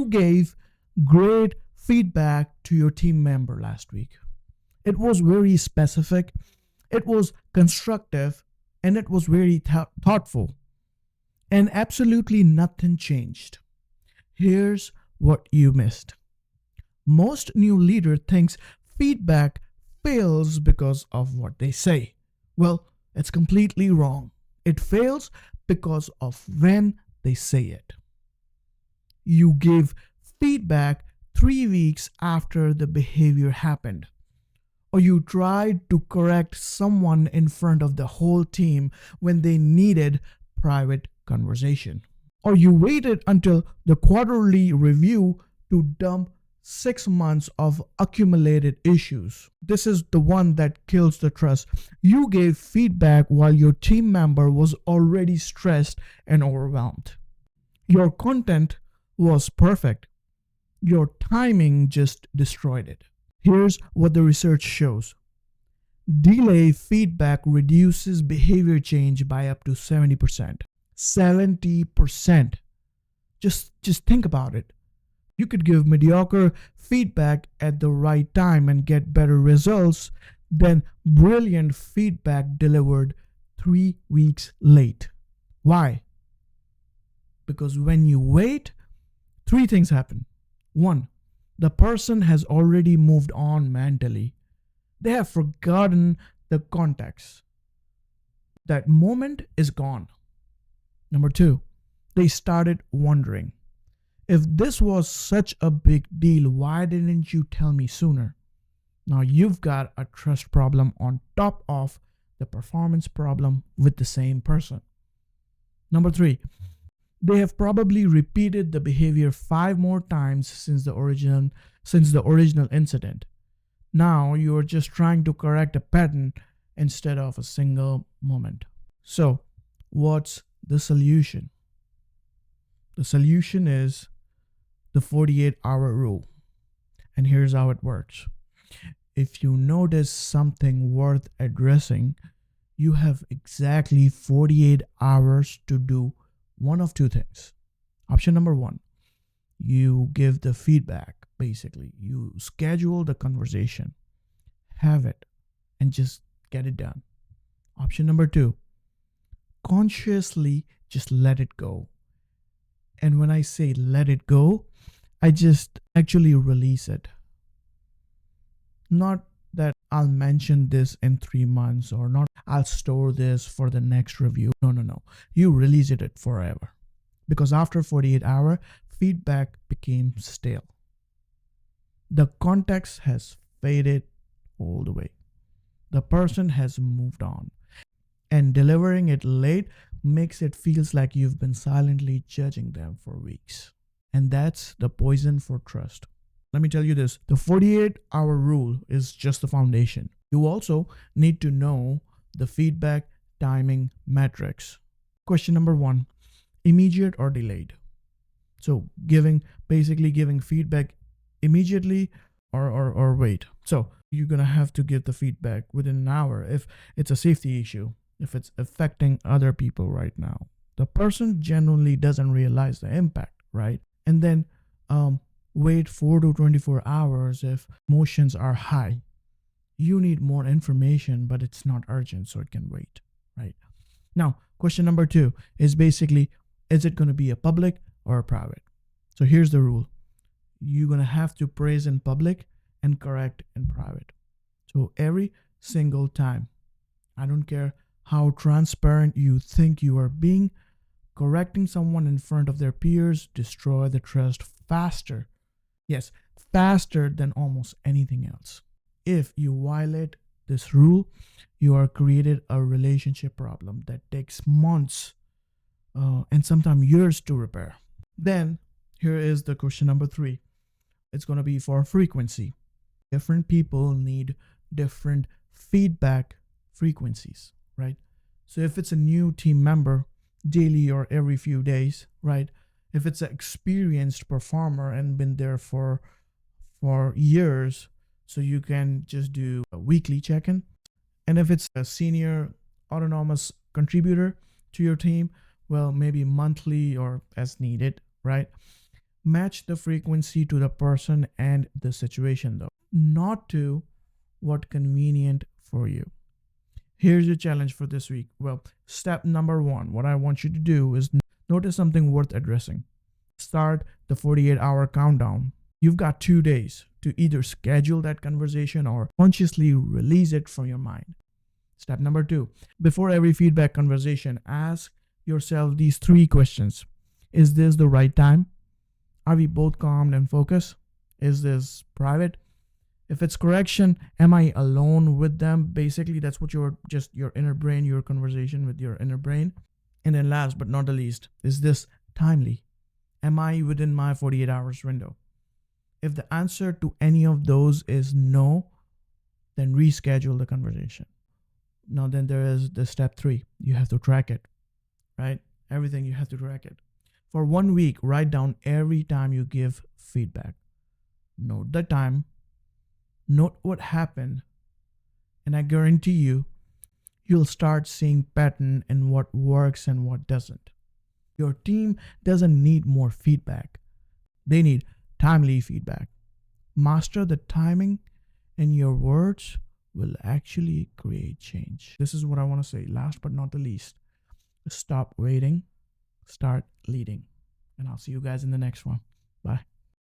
gave great feedback to your team member last week. It was very specific, it was constructive, and it was very thoughtful. And absolutely nothing changed. Here's what you missed. Most new leader thinks feedback fails because of what they say. Well, it's completely wrong. It fails because of when they say it. You give feedback 3 weeks after the behavior happened, or you tried to correct someone in front of the whole team when they needed private conversation, or you waited until the quarterly review to dump 6 months of accumulated issues. This is the one that kills the trust. You gave feedback while your team member was already stressed and overwhelmed. Your content was perfect. Your timing just destroyed it. Here's what the research shows. Delay feedback reduces behavior change by up to 70%. 70%. Just think about it. You could give mediocre feedback at the right time and get better results than brilliant feedback delivered 3 weeks late. Why? Because when you wait, 3 things happen. 1, the person has already moved on mentally. They have forgotten the context. That moment is gone. Number 2, they started wondering, if this was such a big deal, why didn't you tell me sooner? Now you've got a trust problem on top of the performance problem with the same person. Number 3, they have probably repeated the behavior 5 more times since the original incident. Now you are just trying to correct a pattern instead of a single moment. So, what's the solution? The solution is the 48-hour rule. And here's how it works. If you notice something worth addressing, you have exactly 48 hours to do one of 2 things. Option number 1, you give the feedback. Basically, you schedule the conversation, have it, and just get it done. Option number 2, consciously just let it go. And when I say let it go, I just actually release it. Not that I'll mention this in 3 months, or not I'll store this for the next review. No. You release it forever. Because after 48 hours, feedback became stale. The context has faded all the way. The person has moved on. And delivering it late makes it feels like you've been silently judging them for weeks. And that's the poison for trust. Let me tell you this, the 48-hour rule is just the foundation. You also need to know the feedback timing metrics. Question number 1, immediate or delayed? So basically giving feedback immediately or wait. So you're going to have to give the feedback within an hour if it's a safety issue, if it's affecting other people right now. The person genuinely doesn't realize the impact, right? And then wait 4 to 24 hours if emotions are high. You need more information, but it's not urgent, so it can wait, right? Now, question number 2 is basically, is it going to be a public or a private? So here's the rule. You're going to have to praise in public and correct in private. So every single time, I don't care how transparent you think you are being, correcting someone in front of their peers destroy the trust faster. Yes, faster than almost anything else. If you violate this rule, you are created a relationship problem that takes months and sometimes years to repair. Then here is the question number 3. It's going to be for frequency. Different people need different feedback frequencies, right? So if it's a new team member, daily or every few days, right? If it's an experienced performer and been there for years, so you can just do a weekly check-in. And if it's a senior autonomous contributor to your team, well, maybe monthly or as needed, right? Match the frequency to the person and the situation, though, not to what convenient for you. Here's your challenge for this week. Well, step number 1, what I want you to do is notice something worth addressing. Start the 48-hour countdown. You've got 2 days to either schedule that conversation or consciously release it from your mind. Step number 2, before every feedback conversation, ask yourself these 3 questions. Is this the right time? Are we both calm and focused? Is this private? If it's correction, am I alone with them? Basically, that's what your inner brain, your conversation with your inner brain. And then last but not the least, is this timely? Am I within my 48 hours window? If the answer to any of those is no, then reschedule the conversation. Now then there is the step 3. You have to track it, right? Everything you have to track it. For 1 week, write down every time you give feedback. Note the time, note what happened, and I guarantee you'll start seeing pattern in what works and what doesn't. Your team doesn't need more feedback. They need timely feedback. Master the timing, and your words will actually create change. This is what I want to say. Last but not the least, stop waiting, start leading. And I'll see you guys in the next one. Bye.